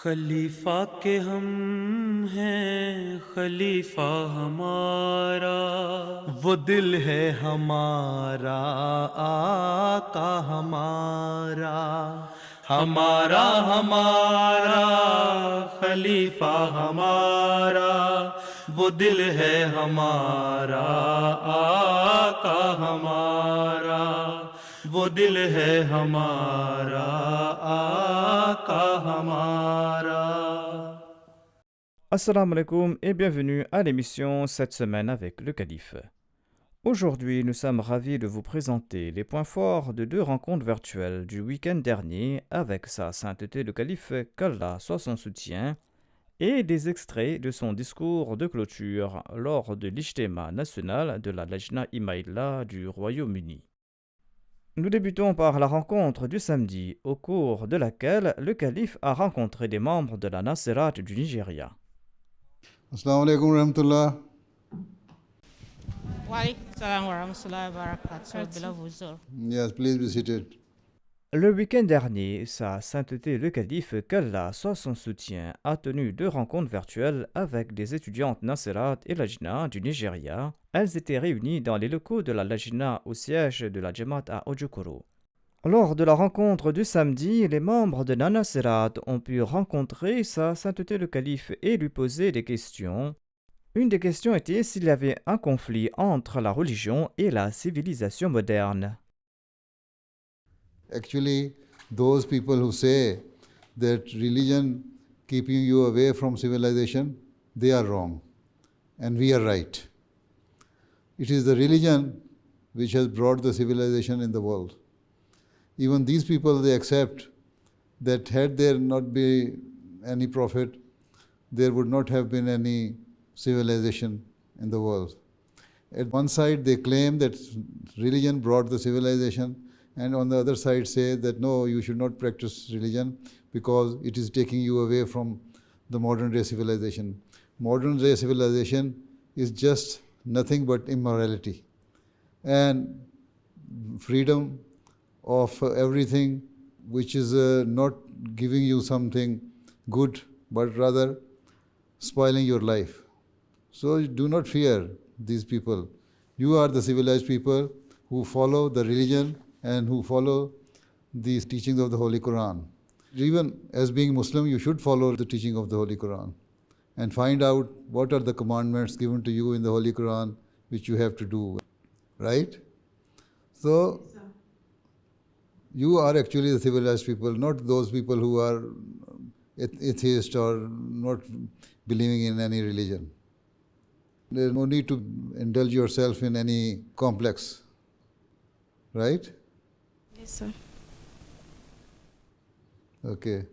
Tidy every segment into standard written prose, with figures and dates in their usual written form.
खलीफा के हम हैं खलीफा हमारा, वो दिल है हमारा आका हमारा, हमारा हमारा खलीफा हमारा, वो दिल है हमारा आका हमारा, वो दिल है हमारा आका हमारा. Assalamu alaikum et bienvenue à l'émission Cette semaine avec le Calife. Aujourd'hui, nous sommes ravis de vous présenter les points forts de deux rencontres virtuelles du week-end dernier avec sa sainteté le Calife, qu'Allah soit son soutien, et des extraits de son discours de clôture lors de l'Ijtema national de la Lajna Imaïla du Royaume-Uni. Nous débutons par la rencontre du samedi, au cours de laquelle le Calife a rencontré des membres de la Nasirat du Nigeria. Assalamu alaikum warahmatullah. Wa alaikum salam wa rahmatullahi wa barakatuh. Beloved Huzoor. Yes, please be seated. Le week-end dernier, sa sainteté le Calife, qu'Allah soit son soutien, a tenu deux rencontres virtuelles avec des étudiantes Nasirat et Lajna du Nigeria. Elles étaient réunies dans les locaux de la Lajna au siège de la Jamaat à Ojukoro. Lors de la rencontre du samedi, les membres de la Nasirat ont pu rencontrer sa sainteté le Calife et lui poser des questions. Une des questions était s'il y avait un conflit entre la religion et la civilisation moderne. Actually, those people who say that religion keeping you away from civilization, they are wrong and we are right. It is the religion which has brought the civilization in the world. Even these people, they accept that had there not been any prophet, there would not have been any civilization in the world. At one side, they claim that religion brought the civilization, and on the other side say that no, you should not practice religion because it is taking you away from the modern day civilization. Modern day civilization is just nothing but immorality and freedom of everything which is not giving you something good but rather spoiling your life. So do not fear these people. You are the civilized people who follow the religion and who follow the teachings of the Holy Quran. Even as being Muslim, you should follow the teaching of the Holy Quran and find out what are the commandments given to you in the Holy Quran which you have to do, right? So you are actually the civilized people, not those people who are atheist or not believing in any religion. There is no need to indulge yourself in any complex, right? Yes, sir. Okay.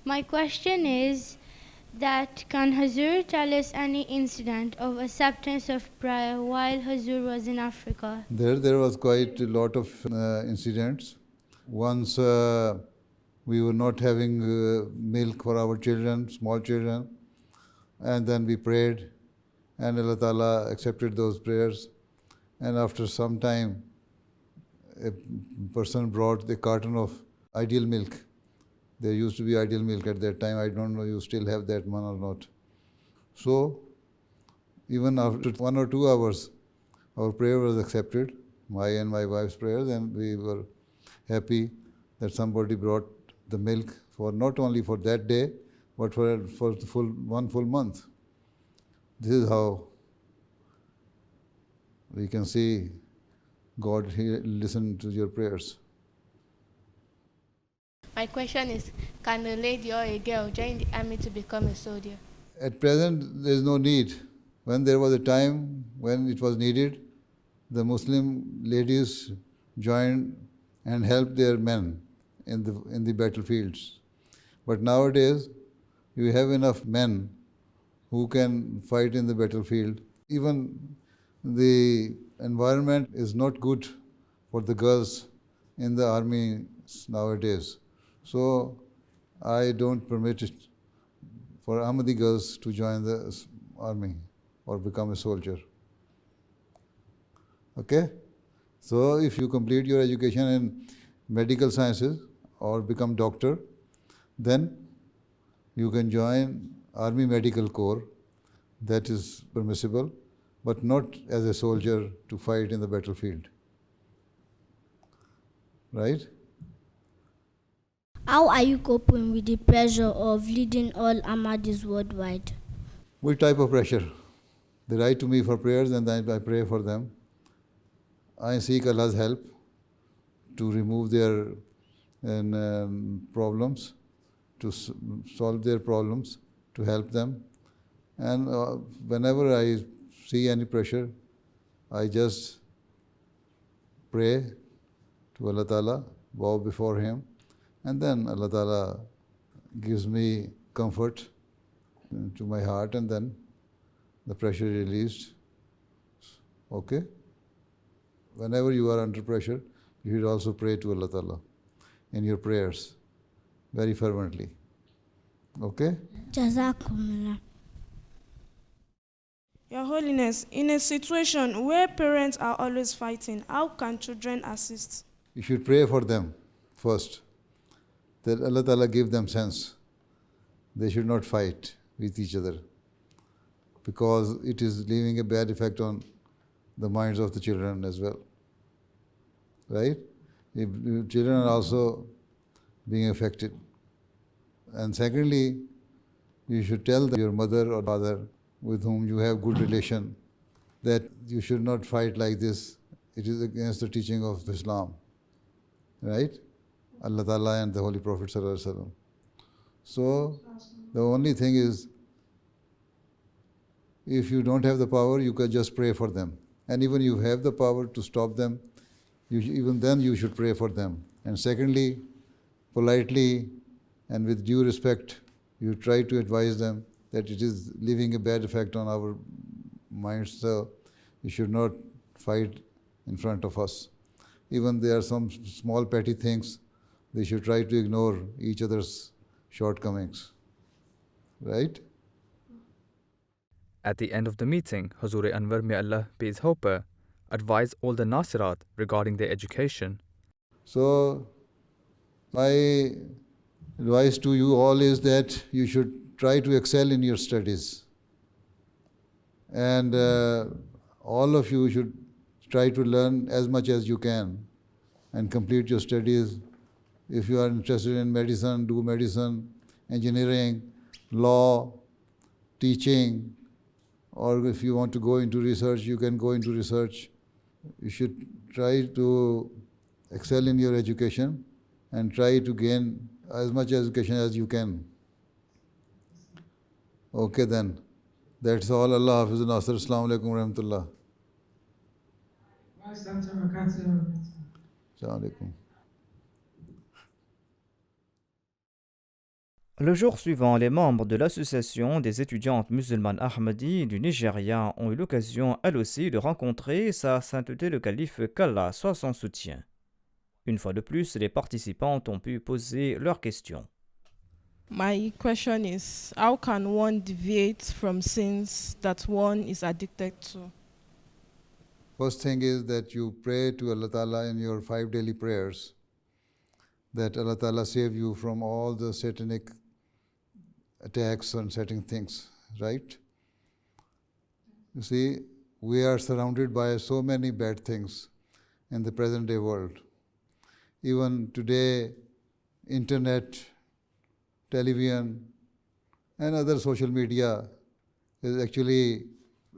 My question is that can Huzoor tell us any incident of acceptance of prayer while Huzoor was in Africa? There was quite a lot of incidents. Once we were not having milk for our children, small children, and then we prayed and Allah Ta'ala accepted those prayers. And after some time, a person brought the carton of ideal milk. There used to be ideal milk at that time. I don't know you still have that one or not. So, even after 1 or 2 hours, our prayer was accepted, my and my wife's prayers, and we were happy that somebody brought the milk for not only for that day, but for the one full month. This is how we can see God listen to your prayers. My question is, can a lady or a girl join the army to become a soldier? At present, there is no need. When there was a time when it was needed, the Muslim ladies joined and helped their men in the battlefields. But nowadays, you have enough men who can fight in the battlefield. Even the environment is not good for the girls in the army nowadays. So I don't permit it for Ahmadi girls to join the army or become a soldier. Okay? So if you complete your education in medical sciences or become doctor, then you can join Army Medical Corps. That is permissible, but not as a soldier to fight in the battlefield. Right? How are you coping with the pressure of leading all Ahmadis worldwide? Which type of pressure? They write to me for prayers and then I pray for them. I seek Allah's help to remove their problems, to solve their problems, to help them. And whenever I see any pressure, I just pray to Allah Ta'ala, bow before Him, and then Allah Ta'ala gives me comfort to my heart, and then the pressure is released. Okay? Whenever you are under pressure, you should also pray to Allah Ta'ala in your prayers very fervently. Okay? Jazakumullah. Your Holiness, in a situation where parents are always fighting, how can children assist? You should pray for them first, that Allah Ta'ala give them sense. They should not fight with each other, because it is leaving a bad effect on the minds of the children as well. Right? If children are also being affected. And secondly, you should tell your mother or father with whom you have good relation that you should not fight like this. It is against the teaching of Islam. Right? Allah Ta'ala and the Holy Prophet Sallallahu Alaihi Wasallam. So, the only thing is, if you don't have the power, you can just pray for them. And even you have the power to stop them, even then you should pray for them. And secondly, politely and with due respect, you try to advise them that it is leaving a bad effect on our minds, so you should not fight in front of us. Even there are some small petty things, they should try to ignore each other's shortcomings. Right? At the end of the meeting, Huzoor Anwar, may Allah be his helper, advised all the Nasirat regarding their education. So, my advice to you all is that you should try to excel in your studies. And all of you should try to learn as much as you can and complete your studies. If you are interested in medicine, do medicine, engineering, law, teaching, or if you want to go into research, you can go into research. You should try to excel in your education and try to gain as much education as you can. Okay then. That's all. Allah Hafiz Nasir. Assalamu alaikum wa rahmatullah. Assalamu alaikum. Le jour suivant, les membres de l'association des étudiantes musulmanes Ahmadis du Nigeria ont eu l'occasion, elles aussi, de rencontrer Sa Sainteté le Calife, qu'Allah soit son soutien. Une fois de plus, les participantes ont pu poser leurs questions. My question is, how can one deviate from sins that one is addicted to? First thing is that you pray to Allah Ta'ala in your 5 daily prayers, that Allah Ta'ala save you from all the satanic attacks on certain things, right? You see, we are surrounded by so many bad things in the present day world. Even today, internet, television, and other social media is actually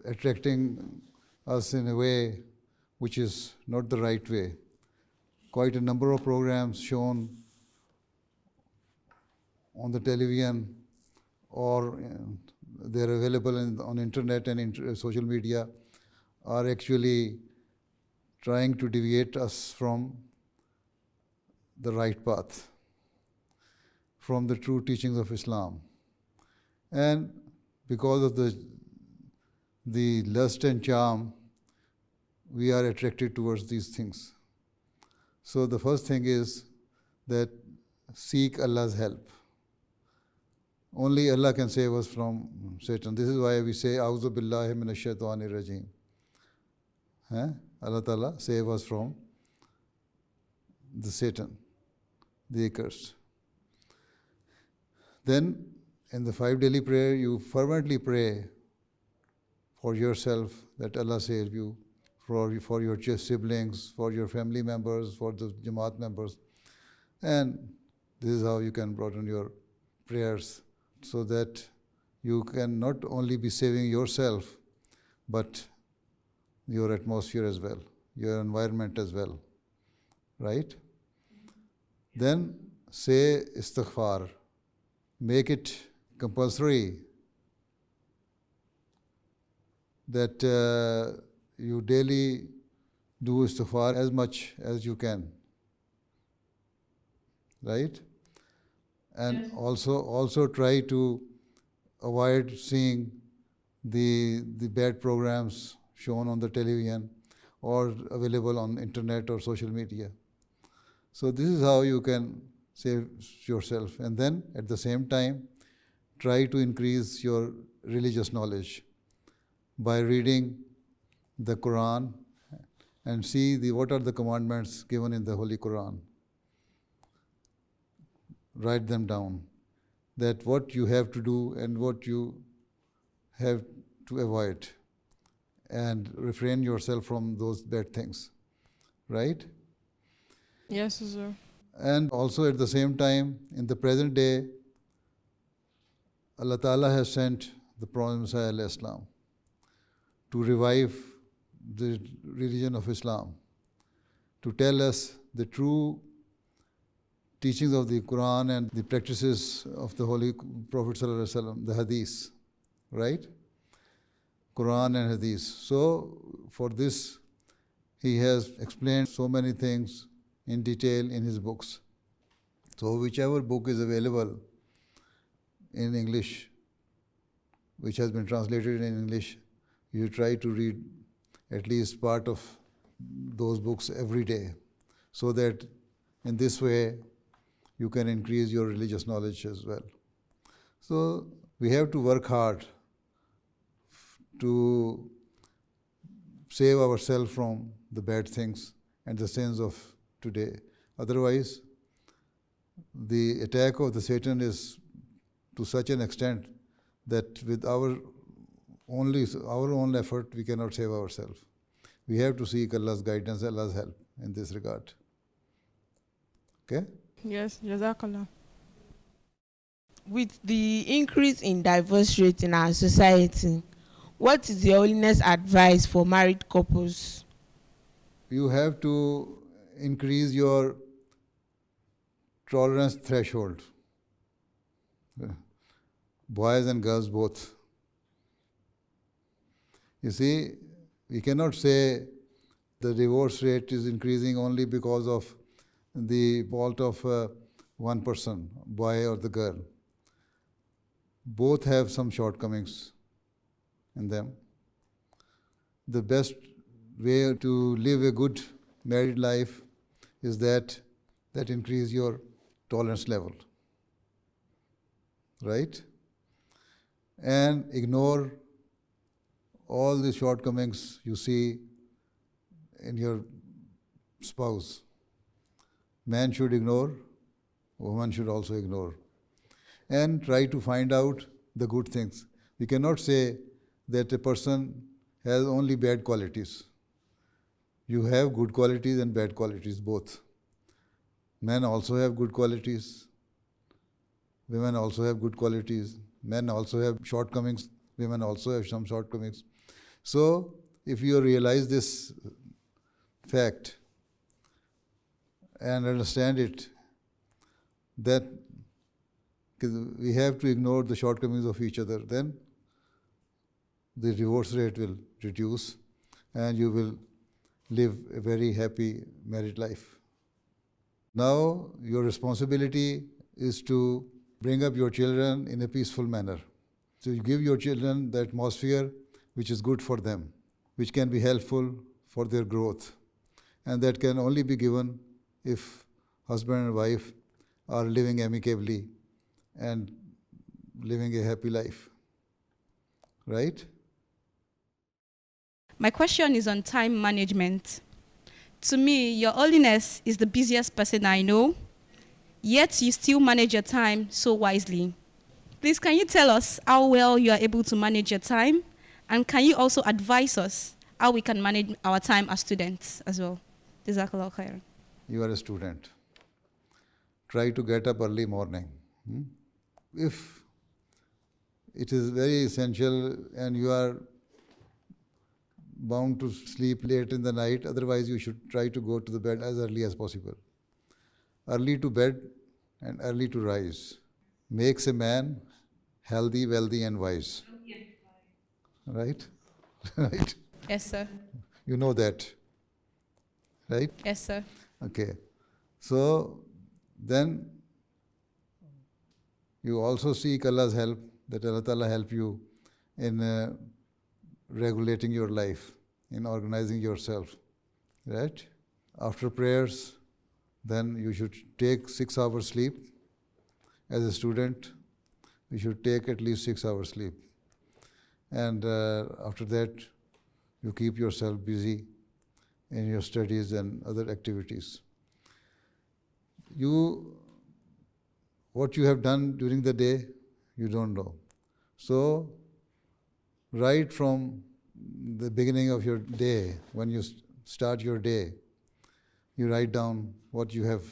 attracting us in a way which is not the right way. Quite a number of programs shown on the television or they're available on internet and social media are actually trying to deviate us from the right path, from the true teachings of Islam. And because of the lust and charm, we are attracted towards these things. So the first thing is that seek Allah's help. Only Allah can save us from Satan. This is why we say, A'udhu billahi minash shaitanir rajim. Allah Ta'ala save us from the Satan, the accursed. Then in the 5 daily prayer, you fervently pray for yourself that Allah save you, for your siblings, for your family members, for the Jamaat members. And this is how you can broaden your prayers so that you can not only be saving yourself, but your atmosphere as well, your environment as well, right? Then say istighfar. Make it compulsory that you daily do istighfar as much as you can, right? And also try to avoid seeing the bad programs shown on the television or available on internet or social media. So this is how you can save yourself. And then at the same time, try to increase your religious knowledge by reading the Quran and see what are the commandments given in the Holy Quran. Write them down, that what you have to do and what you have to avoid, and refrain yourself from those bad things, right? Yes, sir. And also at the same time, in the present day, Allah Ta'ala has sent the Prophet Messiah Islam to revive the religion of Islam, to tell us the true teachings of the Quran and the practices of the Holy Prophet Sallallahu Alaihi Wasallam, the Hadith, right? Quran and Hadith. So for this, he has explained so many things in detail in his books. So whichever book is available in English, which has been translated in English, you try to read at least part of those books every day, so that in this way you can increase your religious knowledge as well. So we have to work hard to save ourselves from the bad things and the sins of today. Otherwise, the attack of the Satan is to such an extent that with our own effort, we cannot save ourselves. We have to seek Allah's guidance, Allah's help in this regard. Okay? Yes, Jazakallah. With the increase in divorce rate in our society, what is the holiness advice for married couples? You have to increase your tolerance threshold. Boys and girls both. You see, we cannot say the divorce rate is increasing only because of the fault of one person, boy or the girl. Both have some shortcomings in them. The best way to live a good married life is that increase your tolerance level, right? And ignore all the shortcomings you see in your spouse. Man should ignore, woman should also ignore. And try to find out the good things. We cannot say that a person has only bad qualities. You have good qualities and bad qualities, both. Men also have good qualities. Women also have good qualities. Men also have shortcomings. Women also have some shortcomings. So, if you realize this fact and understand it, that we have to ignore the shortcomings of each other, then the divorce rate will reduce and you will live a very happy married life. Now, your responsibility is to bring up your children in a peaceful manner. So you give your children the atmosphere which is good for them, which can be helpful for their growth. And that can only be given if husband and wife are living amicably and living a happy life. Right? My question is on time management. To me, Your Holiness is the busiest person I know, yet you still manage your time so wisely. Please, can you tell us how well you are able to manage your time? And can you also advise us how we can manage our time as students as well? Jazakallah khairan. You are a student. Try to get up early morning. If it is very essential and you are bound to sleep late in the night, otherwise you should try to go to the bed as early as possible. Early to bed and early to rise makes a man healthy, wealthy and wise. Right? Right? Yes, sir. You know that. Right? Yes, sir. Okay. So then you also seek Allah's help, that Allah Ta'ala help you in regulating your life, in organizing yourself. Right? After prayers, then you should take 6 hours sleep. As a student, you should take at least 6 hours sleep. And after that, you keep yourself busy in your studies and other activities. What you have done during the day, you don't know. So, right from the beginning of your day, when you start your day, you write down what you have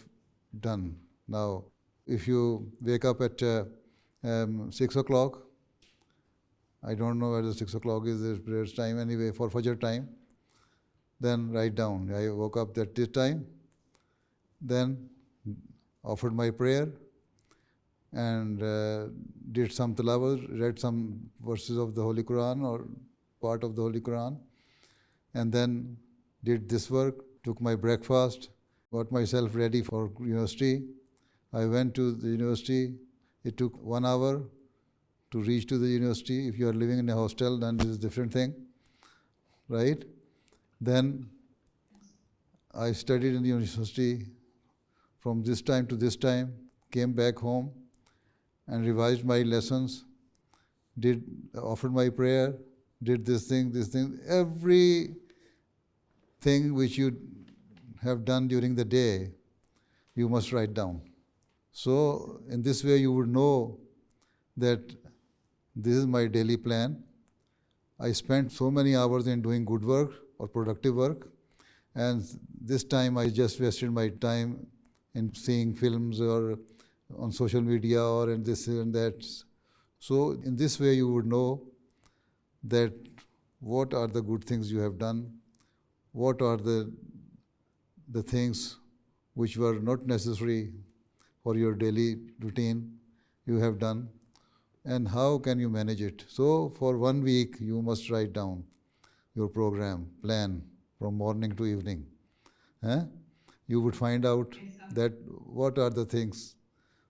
done. Now, if you wake up at 6 o'clock, I don't know whether 6 o'clock is the prayer time, anyway, for Fajr time, then write down, I woke up at this time, then offered my prayer, and did some tilawat, read some verses of the Holy Quran or part of the Holy Quran, and then did this work, took my breakfast, got myself ready for university. I went to the university. It took 1 hour to reach to the university. If you are living in a hostel, then this is a different thing, right? Then I studied in the university from this time to this time, came back home and revised my lessons, offered my prayer, did this thing, every thing which you have done during the day, you must write down. So in this way you would know that this is my daily plan. I spent so many hours in doing good work or productive work, and this time I just wasted my time in seeing films or on social media or in this and that. So in this way you would know that what are the good things you have done, what are the things which were not necessary for your daily routine you have done, and how can you manage it. So for 1 week you must write down your program, plan from morning to evening. You would find out that what are the things,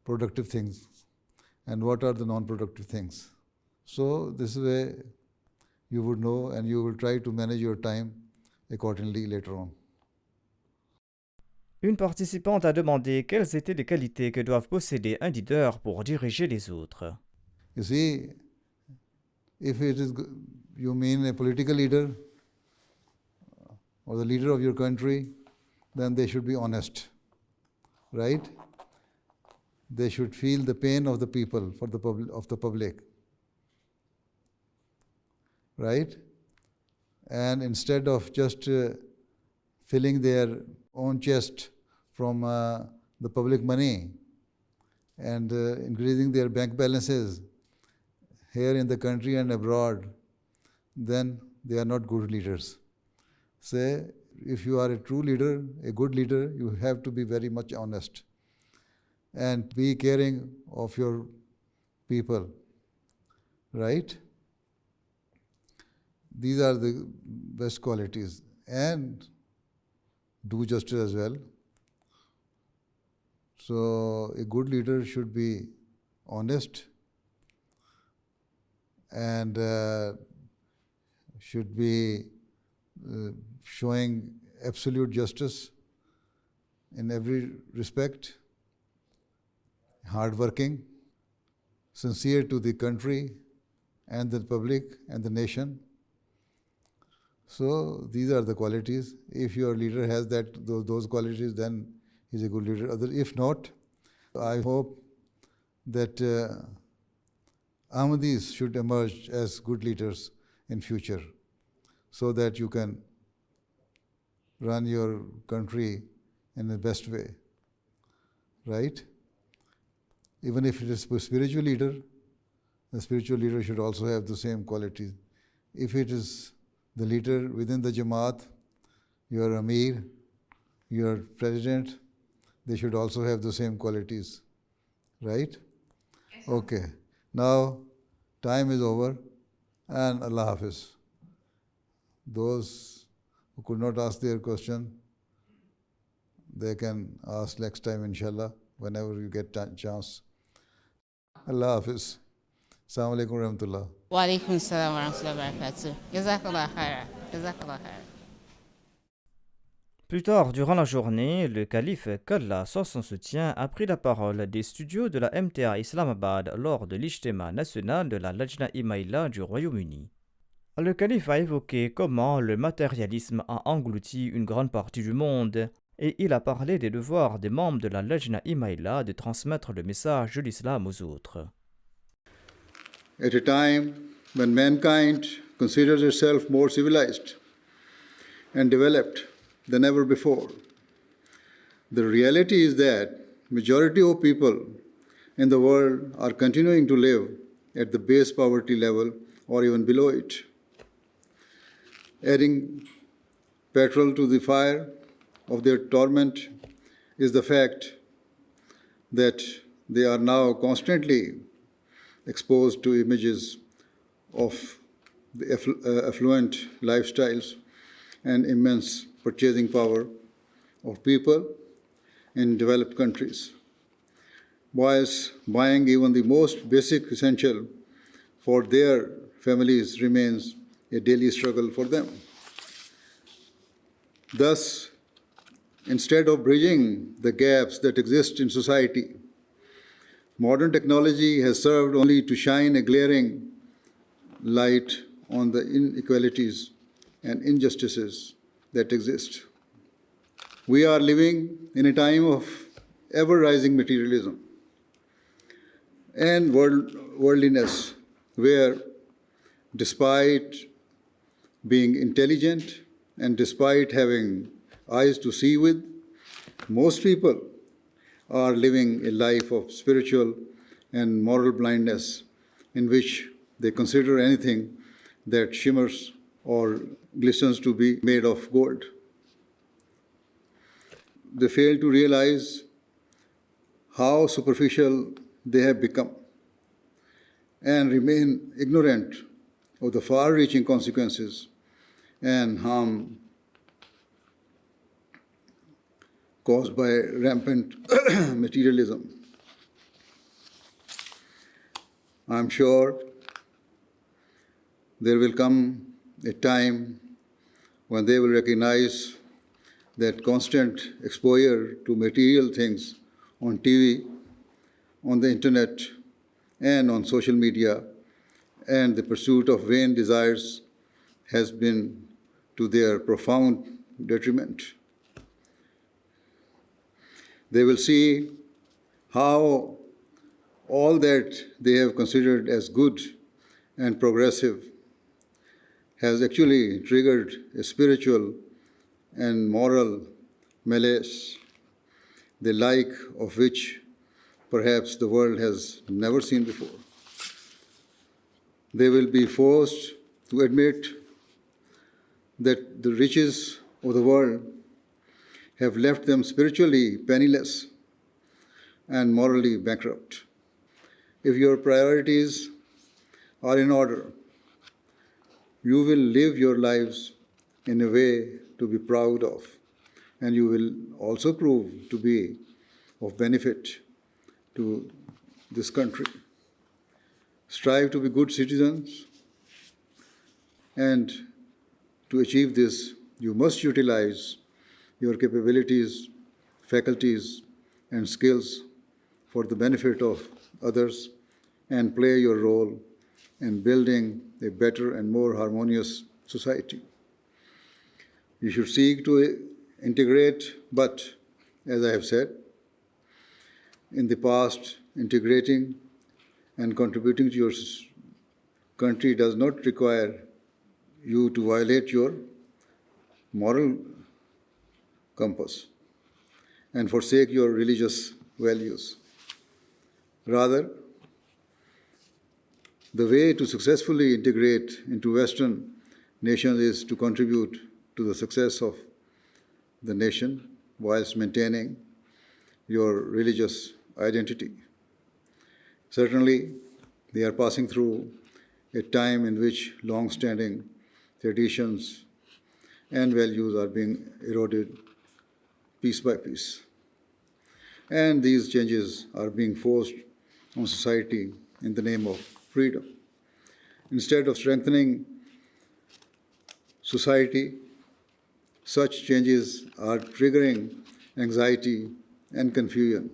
productive things, and what are the non-productive things. So this way you would know, and you will try to manage your time accordingly later on. Une participante a demandé quelles étaient les qualités que doivent posséder un leader pour diriger les autres. You see, if it is, you mean a political leader or the leader of your country, then they should be honest, right? They should feel the pain of the people, of the public, right? And instead of just filling their own chest from the public money and increasing their bank balances here in the country and abroad, then they are not good leaders. Say, if you are a true leader, a good leader, you have to be very much honest and be caring of your people, right? These are the best qualities. And do justice as well. So a good leader should be honest and should be showing absolute justice in every respect, hardworking, sincere to the country and the public and the nation. So these are the qualities. If your leader has those qualities, then he's a good leader. If not, I hope that Ahmadis should emerge as good leaders in future so that you can run your country in the best way, right? Even if it is a spiritual leader, the spiritual leader should also have the same qualities. If it is the leader within the Jamaat, your Amir, your president, they should also have the same qualities, right? Okay. Now, time is over, and Allah Hafiz. Those who could not ask their question, they can ask next time, inshallah, whenever you get chance. Allah Hafiz. Assalamu alaikum wa rahmatullah. Wa alaikum assalam wa rahmatullahi wa barakatuh. Jazakallah khaira. Jazakallah khaira. Plus tard, durant la journée, le calife, qu'Allah soit son soutien, a pris la parole des studios de la MTA Islamabad lors de l'Ijtima national de la Lajna Imaïla du Royaume-Uni. Le calife a évoqué comment le matérialisme a englouti une grande partie du monde et il a parlé des devoirs des membres de la Lajna Imaïla de transmettre le message de l'islam aux autres. At a time when mankind considers itself more civilized and developed than ever before, the reality is that majority of people in the world are continuing to live at the base poverty level or even below it. Adding petrol to the fire of their torment is the fact that they are now constantly exposed to images of the affluent lifestyles and immense purchasing power of people in developed countries, whilst buying even the most basic essential for their families remains a daily struggle for them. Thus, instead of bridging the gaps that exist in society, modern technology has served only to shine a glaring light on the inequalities and injustices that exist. We are living in a time of ever-rising materialism and worldliness, where despite being intelligent and despite having eyes to see with, most people are living a life of spiritual and moral blindness in which they consider anything that shimmers or glistens to be made of gold. They fail to realize how superficial they have become and remain ignorant of the far-reaching consequences and harm caused by rampant materialism. I'm sure there will come a time when they will recognize that constant exposure to material things on TV, on the internet, and on social media, and the pursuit of vain desires has been to their profound detriment. They will see how all that they have considered as good and progressive has actually triggered a spiritual and moral malaise, the like of which perhaps the world has never seen before. They will be forced to admit that the riches of the world have left them spiritually penniless and morally bankrupt. If your priorities are in order, you will live your lives in a way to be proud of, and you will also prove to be of benefit to this country. Strive to be good citizens, and to achieve this, you must utilize your capabilities, faculties, and skills for the benefit of others and play your role in building a better and more harmonious society. You should seek to integrate, but, as I have said, in the past, integrating and contributing to your country does not require you to violate your moral compass and forsake your religious values. Rather, the way to successfully integrate into Western nations is to contribute to the success of the nation whilst maintaining your religious identity. Certainly, they are passing through a time in which long-standing traditions and values are being eroded piece by piece. And these changes are being forced on society in the name of freedom. Instead of strengthening society, such changes are triggering anxiety and confusion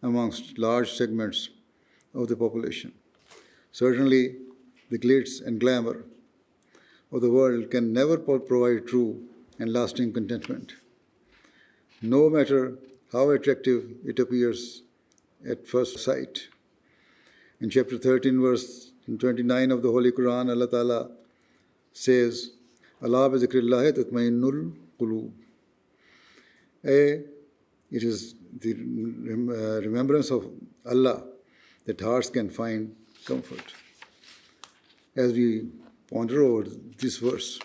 amongst large segments of the population. Certainly, the glitz and glamour of the world can never provide true and lasting contentment, no matter how attractive it appears at first sight. In chapter 13, verse 29 of the Holy Quran, Allah Ta'ala says, Allah bi zikrillahi tatma'innul qulub. It is the remembrance of Allah that hearts can find comfort. As we ponder over this verse,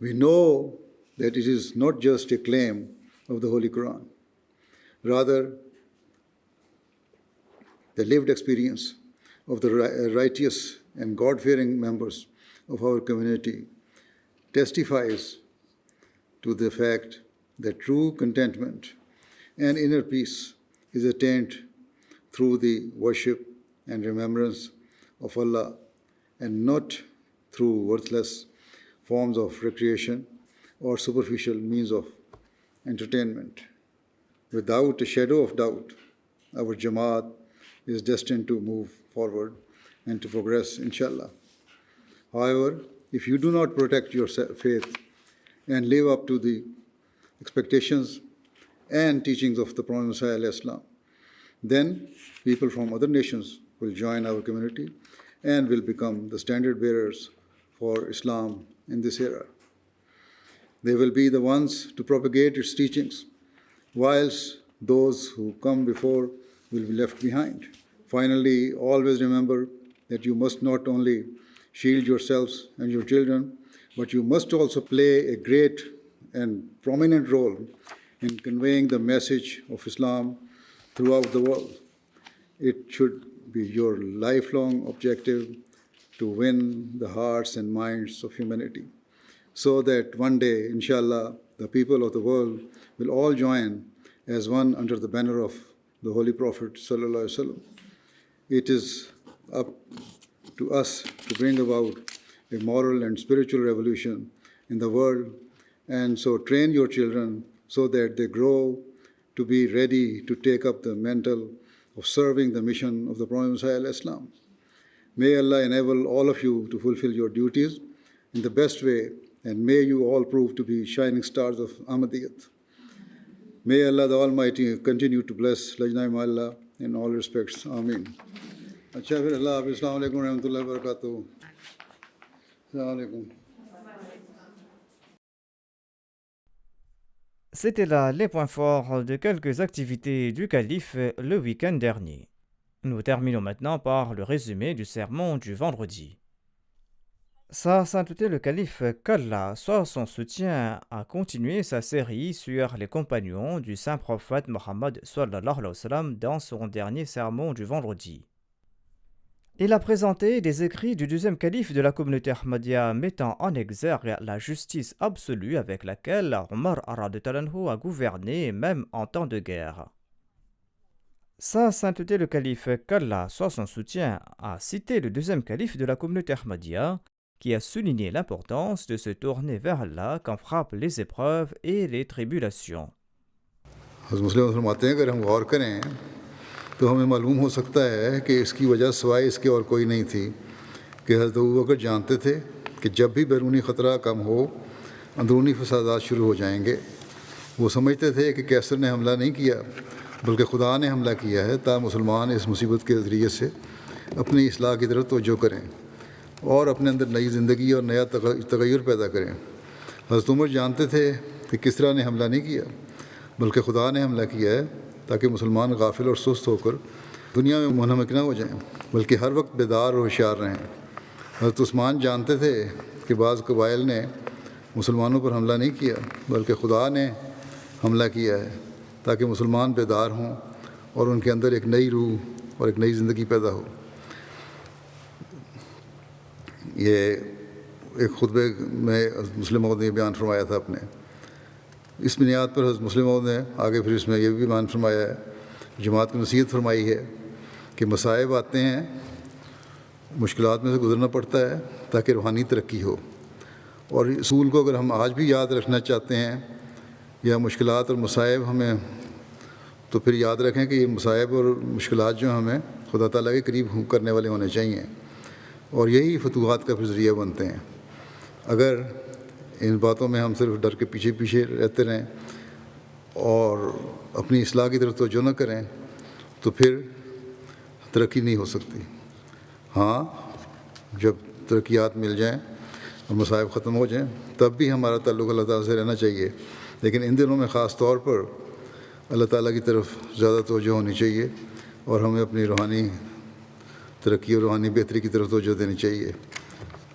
we know that it is not just a claim of the Holy Quran. Rather, the lived experience of the righteous and God-fearing members of our community testifies to the fact that true contentment and inner peace is attained through the worship and remembrance of Allah and not through worthless forms of recreation or superficial means of entertainment. Without a shadow of doubt, our Jamaat is destined to move forward and to progress, inshallah. However, if you do not protect your faith and live up to the expectations and teachings of the Prophet Messiah Islam, then people from other nations will join our community and will become the standard bearers for Islam in this era. They will be the ones to propagate its teachings, whilst those who come before will be left behind. Finally, always remember that you must not only shield yourselves and your children, but you must also play a great and prominent role in conveying the message of Islam throughout the world. It should be your lifelong objective to win the hearts and minds of humanity, so that one day, inshallah, the people of the world will all join as one under the banner of the Holy Prophet Sallallahu Alaihi Wasallam. It is up to us to bring about a moral and spiritual revolution in the world, and so train your children so that they grow to be ready to take up the mantle of serving the mission of the Prophet Messiah Islam. May Allah enable all of you to fulfill your duties in the best way, and may you all prove to be shining stars of Ahmadiyat. May Allah the Almighty continue to bless Lajna Mahalla in all respects. Ameen. Acha fir Allah Hafiz. Assalamu alaikum wa rahmatullahi wa barakatuh. Assalamu alaikum. C'était là les points forts de quelques activités du Calife le week-end dernier. Nous terminons maintenant par le résumé du sermon du vendredi. Sa sainteté le Calife, qu'Allah soit son soutien, a continué sa série sur les compagnons du saint prophète Mohammed sallallahu alayhi wa sallam dans son dernier sermon du vendredi. Il a présenté des écrits du deuxième calife de la communauté Ahmadiyya mettant en exergue la justice absolue avec laquelle Omar radhiyallahu anhu a gouverné même en temps de guerre. Sa sainteté le calife, qu'Allah soit son soutien, a cité le deuxième calife de la communauté Ahmadiyya qui a souligné l'importance de se tourner vers Allah quand frappent les épreuves et les tribulations. तो हमें मालूम हो सकता है कि इसकी वजह सिवाय इसके और कोई नहीं थी कि हज़रत अबू बकर जानते थे कि जब भी बैरूनी ख़तरा कम हो अंदरूनी फसादात शुरू हो जाएंगे। वो समझते थे कि कैसर ने हमला नहीं किया बल्कि खुदा ने हमला किया है ता मुसलमान इस मुसीबत के ज़रिए से اپنی اصلاح کی طرف توجہ کریں اور اپنے اندر نئی زندگی اور نیا تغیر پیدا کریں۔ حضرت عمر جانتے تھے کہ کسریٰ نے حملہ نہیں کیا بلکہ خدا نے حملہ کیا ہے تاکہ مسلمان غافل اور سست ہو کر دنیا میں منہمک نہ ہو جائیں بلکہ ہر وقت بیدار اور ہوشیار رہیں۔ حضرت عثمان جانتے تھے کہ بعض قبائل نے مسلمانوں پر حملہ نہیں کیا بلکہ خدا نے حملہ کیا ہے تاکہ مسلمان بیدار ہوں اور ان کے اندر ایک نئی روح اور ایک نئی زندگی پیدا ہو۔ یہ ایک خطبے میں حضرت مسلم موعود نے یہ بیان فرمایا تھا اپنے۔ اس بنیاد پر حضرت مسلم موعود نے آگے پھر اس میں یہ بھی بیان فرمایا ہے، جماعت کو نصیحت فرمائی ہے کہ مصائب آتے ہیں، مشکلات میں سے گزرنا پڑتا ہے تاکہ روحانی ترقی ہو، اور اصول کو اگر ہم آج بھی یاد رکھنا چاہتے ہیں یا مشکلات اور مصائب ہمیں، تو پھر یاد رکھیں کہ یہ مصائب اور مشکلات جو ہمیں خدا تعالیٰ کے قریب کرنے والے ہونے چاہیے، اور یہی فتوحات کا پھر ذریعہ بنتے ہیں۔ اگر ان باتوں میں ہم صرف ڈر کے پیچھے پیچھے رہتے رہیں اور اپنی اصلاح کی طرف توجہ نہ کریں تو پھر ترقی نہیں ہو سکتی۔ ہاں، جب ترقیات مل جائیں اور مصائب ختم ہو جائیں تب بھی ہمارا تعلق اللہ تعالیٰ سے رہنا چاہیے، لیکن ان دنوں میں خاص طور پر اللہ تعالیٰ کی طرف زیادہ توجہ ہونی چاہیے اور ہمیں اپنی روحانی ترقی اور روحانی بہتری کی طرف توجہ دینی چاہیے۔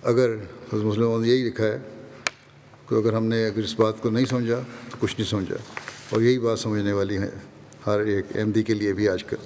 اگر حضرت مسلم نے یہی لکھا ہے کہ اگر ہم نے اس بات کو نہیں سمجھا تو کچھ نہیں سمجھا، اور یہی بات سمجھنے والی ہے ہر ایک احمدی کے لیے بھی آج کل۔